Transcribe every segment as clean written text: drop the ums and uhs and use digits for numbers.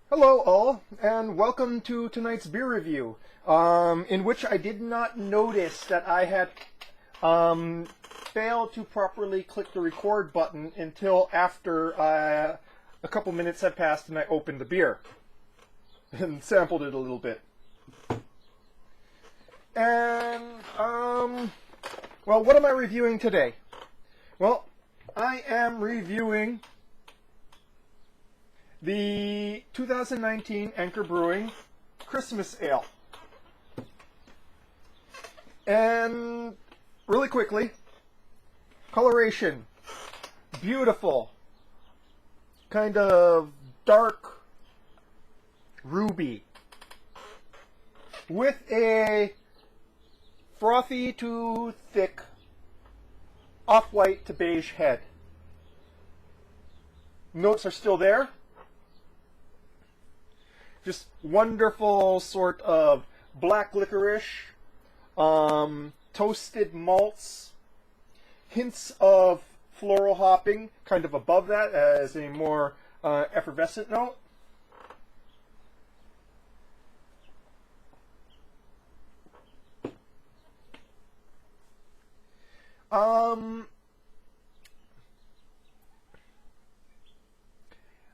Hello all, and welcome to tonight's beer review, in which I did not notice that I had failed to properly click the record button until after a couple minutes had passed and I opened the beer and sampled it a little bit. And, well, what am I reviewing today? Well, I am reviewing the 2019 Anchor Brewing Christmas Ale. And really quickly, coloration, beautiful, kind of dark ruby, with a frothy to thick off-white to beige head. Notes are still there. Just wonderful sort of black licorice, toasted malts, hints of floral hopping kind of above that as a more effervescent note.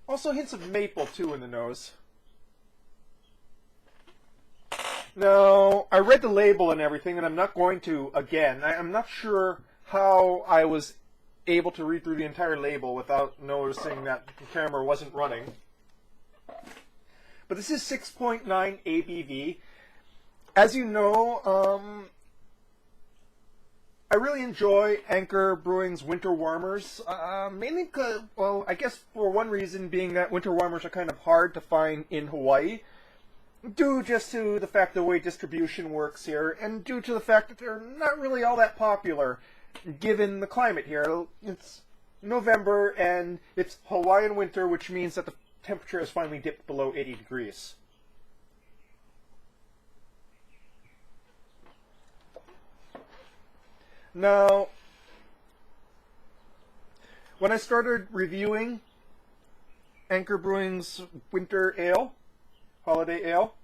Also hints of maple too in the nose. Now, I read the label and everything, and I'm not going to again. I'm not sure how I was able to read through the entire label without noticing that the camera wasn't running. But this is 6.9 ABV. As you know, I really enjoy Anchor Brewing's winter warmers, mainly because, well, I guess for one reason being that winter warmers are kind of hard to find in Hawaii, due just to the fact the way distribution works here, and due to the fact that they're not really all that popular, given the climate here. It's November, and it's Hawaiian winter, which means that the temperature has finally dipped below 80 degrees. Now, when I started reviewing Anchor Brewing's winter ale, holiday ale,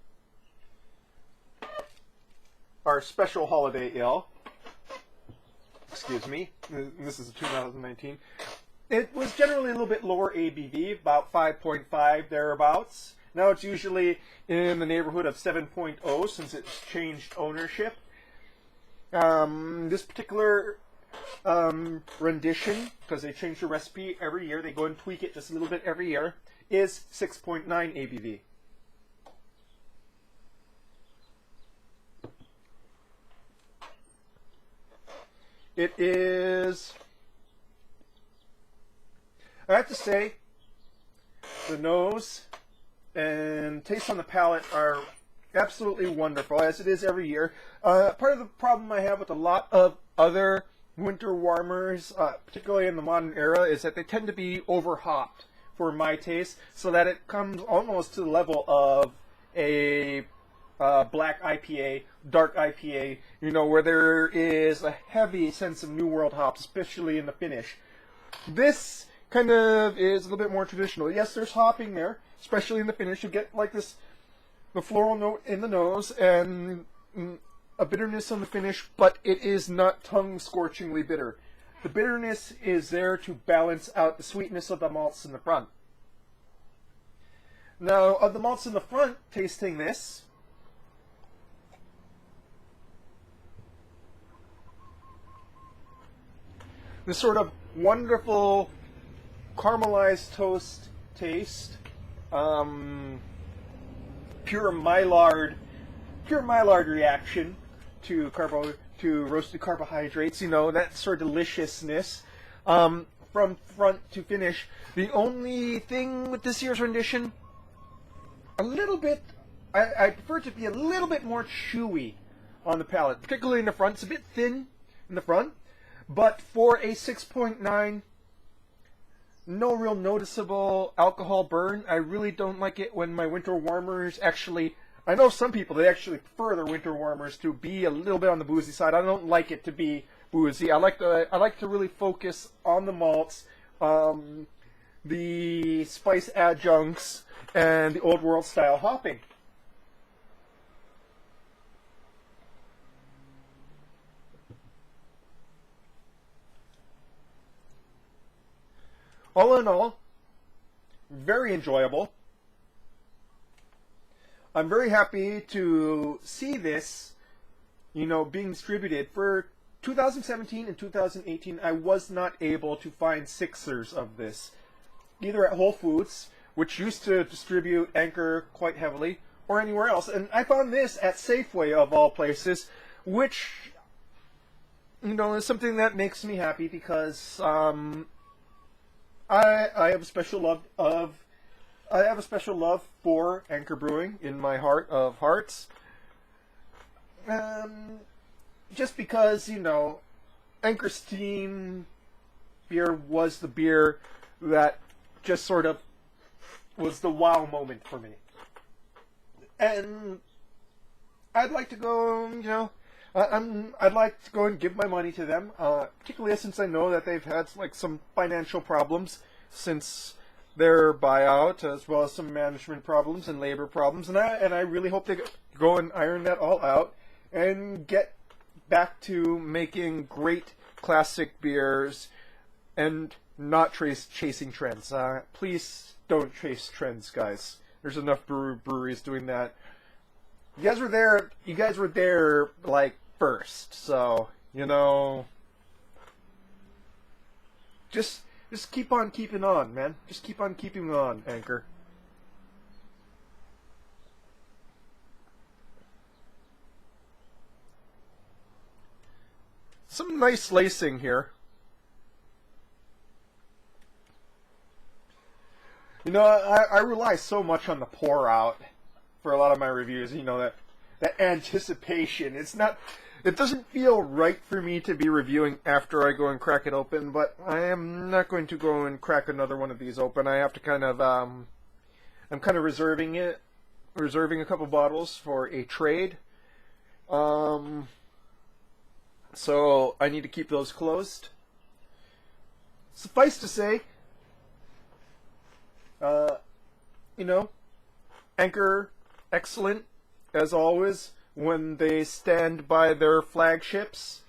our special holiday ale, excuse me, this is a 2019, it was generally a little bit lower ABV, about 5.5 thereabouts. Now it's usually in the neighborhood of 7.0 since it's changed ownership. This particular rendition, because they change the recipe every year, they go and tweak it just a little bit every year, is 6.9 ABV. It is, I have to say, the nose and taste on the palate are absolutely wonderful, as it is every year. Part of the problem I have with a lot of other winter warmers, particularly in the modern era, is that they tend to be over-hopped for my taste, so that it comes almost to the level of a black IPA, dark IPA, you know, where there is a heavy sense of New World hops, especially in the finish. This kind of is a little bit more traditional. Yes, there's hopping there, especially in the finish. You get like this, the floral note in the nose and a bitterness on the finish, but it is not tongue-scorchingly bitter. The bitterness is there to balance out the sweetness of the malts in the front. Now, of the malts in the front, tasting this, this sort of wonderful caramelized toast taste, pure Maillard reaction to roasted carbohydrates. You know, that sort of deliciousness from front to finish. The only thing with this year's rendition, a little bit, I prefer it to be a little bit more chewy on the palate, particularly in the front. It's a bit thin in the front. But for a 6.9, no real noticeable alcohol burn. I really don't like it when my winter warmers actually, I know some people, they actually prefer their winter warmers to be a little bit on the boozy side. I don't like it to be boozy. I like to really focus on the malts, the spice adjuncts, and the old world style hopping. All in all, very enjoyable. I'm very happy to see this, being distributed. For 2017 and 2018, I was not able to find sixers of this, either at Whole Foods, which used to distribute Anchor quite heavily, or anywhere else. And I found this at Safeway, of all places, which, is something that makes me happy because I have a special love for Anchor Brewing in my heart of hearts. Just because, Anchor Steam beer was the beer that just sort of was the wow moment for me. And I'd like to go, I'd like to go and give my money to them, particularly since I know that they've had some financial problems since their buyout, as well as some management problems and labor problems, and I really hope they go and iron that all out and get back to making great classic beers and not chasing trends. Please don't chase trends, guys. There's enough breweries doing that. You guys were there first, so just keep on keeping on, man. Just keep on keeping on, Anchor. Some nice lacing here. I rely so much on the pour out for a lot of my reviews. That anticipation. It doesn't feel right for me to be reviewing after I go and crack it open, but I am not going to go and crack another one of these open. I have to I'm kind of reserving a couple bottles for a trade. So I need to keep those closed. Suffice to say, Anchor, excellent, as always, when they stand by their flagships.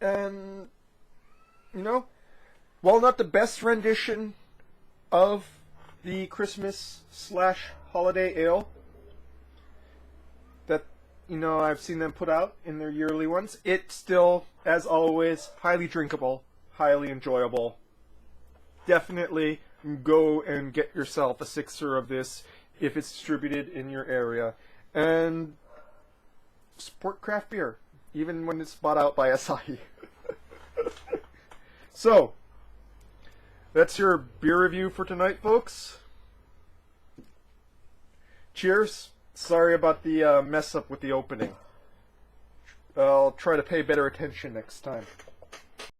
And, while not the best rendition of the Christmas/holiday ale that, I've seen them put out in their yearly ones, it's still, as always, highly drinkable, highly enjoyable. Definitely go and get yourself a sixer of this if it's distributed in your area, and support craft beer, even when it's bought out by Asahi. So, that's your beer review for tonight, folks. Cheers. Sorry about the mess up with the opening. I'll try to pay better attention next time.